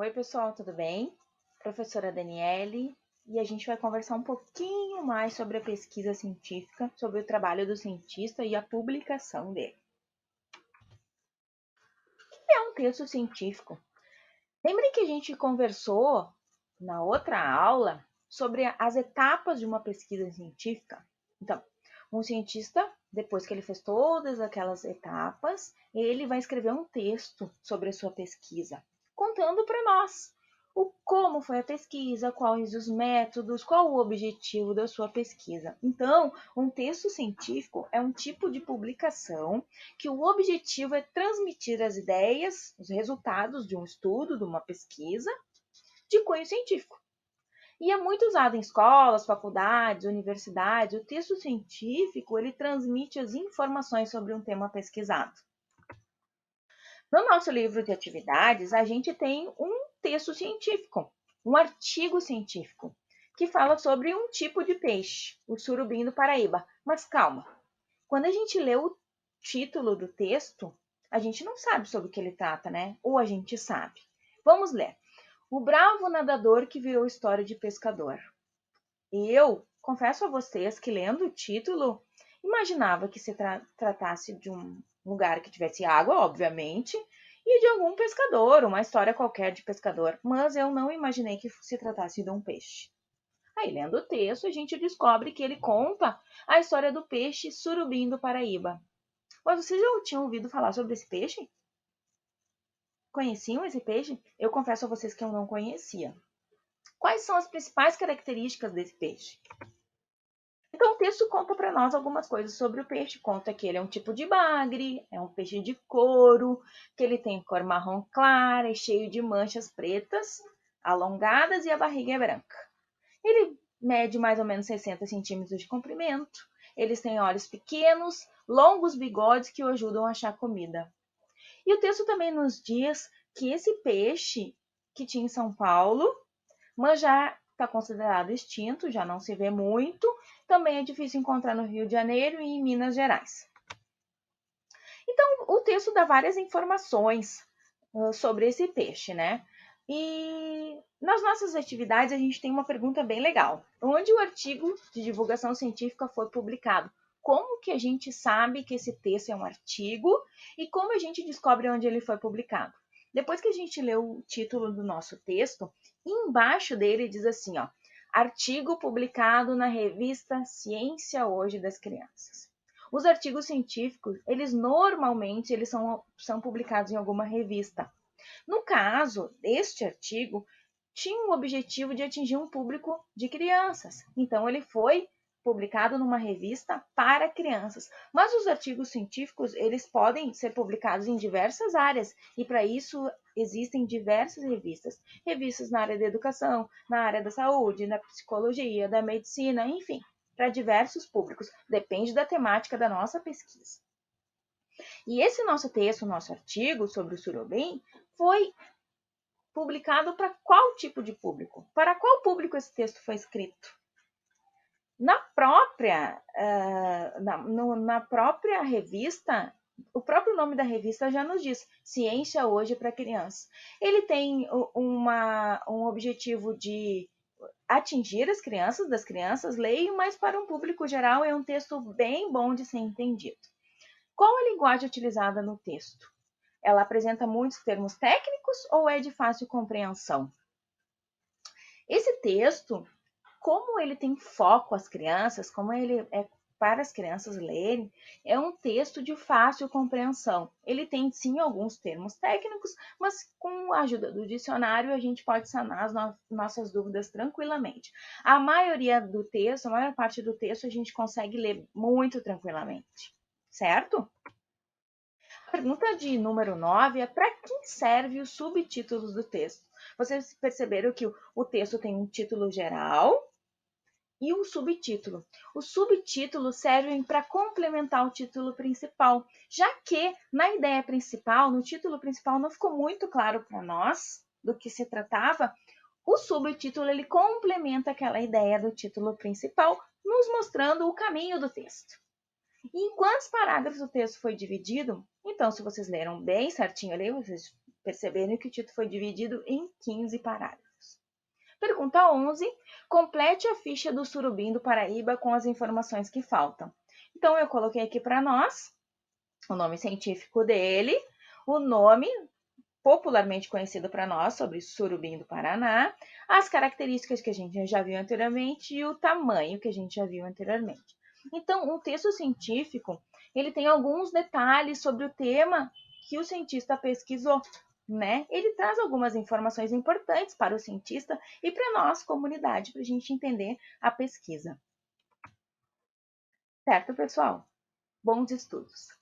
Oi, pessoal, tudo bem? Professora Daniele, e a gente vai conversar um pouquinho mais sobre a pesquisa científica, sobre o trabalho do cientista e a publicação dele. O que é um texto científico? Lembre que a gente conversou na outra aula sobre as etapas de uma pesquisa científica. Então, um cientista, depois que ele fez todas aquelas etapas, ele vai escrever um texto sobre a sua pesquisa, contando para nós como foi a pesquisa, quais os métodos, qual o objetivo da sua pesquisa. Então, um texto científico é um tipo de publicação que o objetivo é transmitir as ideias, os resultados de um estudo, de uma pesquisa, de cunho científico. E é muito usado em escolas, faculdades, universidades. O texto científico, ele transmite as informações sobre um tema pesquisado. No nosso livro de atividades, a gente tem um texto científico, um artigo científico, que fala sobre um tipo de peixe, o surubim do Paraíba. Mas calma, quando a gente lê o título do texto, a gente não sabe sobre o que ele trata, né? Ou a gente sabe. Vamos ler. O bravo nadador que virou história de pescador. Eu confesso a vocês que lendo o título, imaginava que se tratasse de um lugar que tivesse água, obviamente, e de algum pescador, uma história qualquer de pescador, mas eu não imaginei que se tratasse de um peixe. Aí, lendo o texto, a gente descobre que ele conta a história do peixe surubim do Paraíba. Mas vocês já tinham ouvido falar sobre esse peixe? Conheciam esse peixe? Eu confesso a vocês que eu não conhecia. Quais são as principais características desse peixe? Então, o texto conta para nós algumas coisas sobre o peixe. Conta que ele é um tipo de bagre, é um peixe de couro, que ele tem cor marrom clara e cheio de manchas pretas, alongadas e a barriga é branca. Ele mede mais ou menos 60 centímetros de comprimento. Eles têm olhos pequenos, longos bigodes que o ajudam a achar comida. E o texto também nos diz que esse peixe que tinha em São Paulo, mas já está considerado extinto, já não se vê muito. Também é difícil encontrar no Rio de Janeiro e em Minas Gerais. Então, o texto dá várias informações sobre esse peixe, né? E nas nossas atividades a gente tem uma pergunta bem legal. Onde o artigo de divulgação científica foi publicado? Como que a gente sabe que esse texto é um artigo e como a gente descobre onde ele foi publicado? Depois que a gente lê o título do nosso texto, embaixo dele diz assim, ó, artigo publicado na revista Ciência Hoje das Crianças. Os artigos científicos, eles normalmente são publicados em alguma revista. No caso, este artigo tinha o objetivo de atingir um público de crianças. Então, ele foi publicado numa revista para crianças. Mas os artigos científicos, eles podem ser publicados em diversas áreas. E para isso, existem diversas revistas. Revistas na área da educação, na área da saúde, na psicologia, da medicina, enfim, para diversos públicos. Depende da temática da nossa pesquisa. E esse nosso texto, nosso artigo sobre o surubim, foi publicado para qual tipo de público? Para qual público esse texto foi escrito? Na própria revista, o próprio nome da revista já nos diz, Ciência Hoje para Crianças. Ele tem um objetivo de atingir as crianças, das crianças leiam, mas para um público geral é um texto bem bom de ser entendido. Qual a linguagem utilizada no texto? Ela apresenta muitos termos técnicos ou é de fácil compreensão? Esse texto, como ele tem foco às crianças, como ele é para as crianças lerem, é um texto de fácil compreensão. Ele tem sim alguns termos técnicos, mas com a ajuda do dicionário a gente pode sanar as nossas dúvidas tranquilamente. A maior parte do texto a gente consegue ler muito tranquilamente, certo? A pergunta de número 9 é para quem serve os subtítulos do texto? Vocês perceberam que o texto tem um título geral e um subtítulo. Os subtítulos servem para complementar o título principal, já que na ideia principal, no título principal, não ficou muito claro para nós do que se tratava. O subtítulo ele complementa aquela ideia do título principal, nos mostrando o caminho do texto. E em quantos parágrafos o texto foi dividido? Então, se vocês leram bem certinho ali, vocês percebendo que o título foi dividido em 15 parágrafos. Pergunta 11. Complete a ficha do surubim do Paraíba com as informações que faltam. Então, eu coloquei aqui para nós o nome científico dele, o nome popularmente conhecido para nós sobre surubim do Paraná, as características que a gente já viu anteriormente e o tamanho que a gente já viu anteriormente. Então, um texto científico, ele tem alguns detalhes sobre o tema que o cientista pesquisou, né? Ele traz algumas informações importantes para o cientista e para nós, comunidade, para a gente entender a pesquisa. Certo, pessoal? Bons estudos!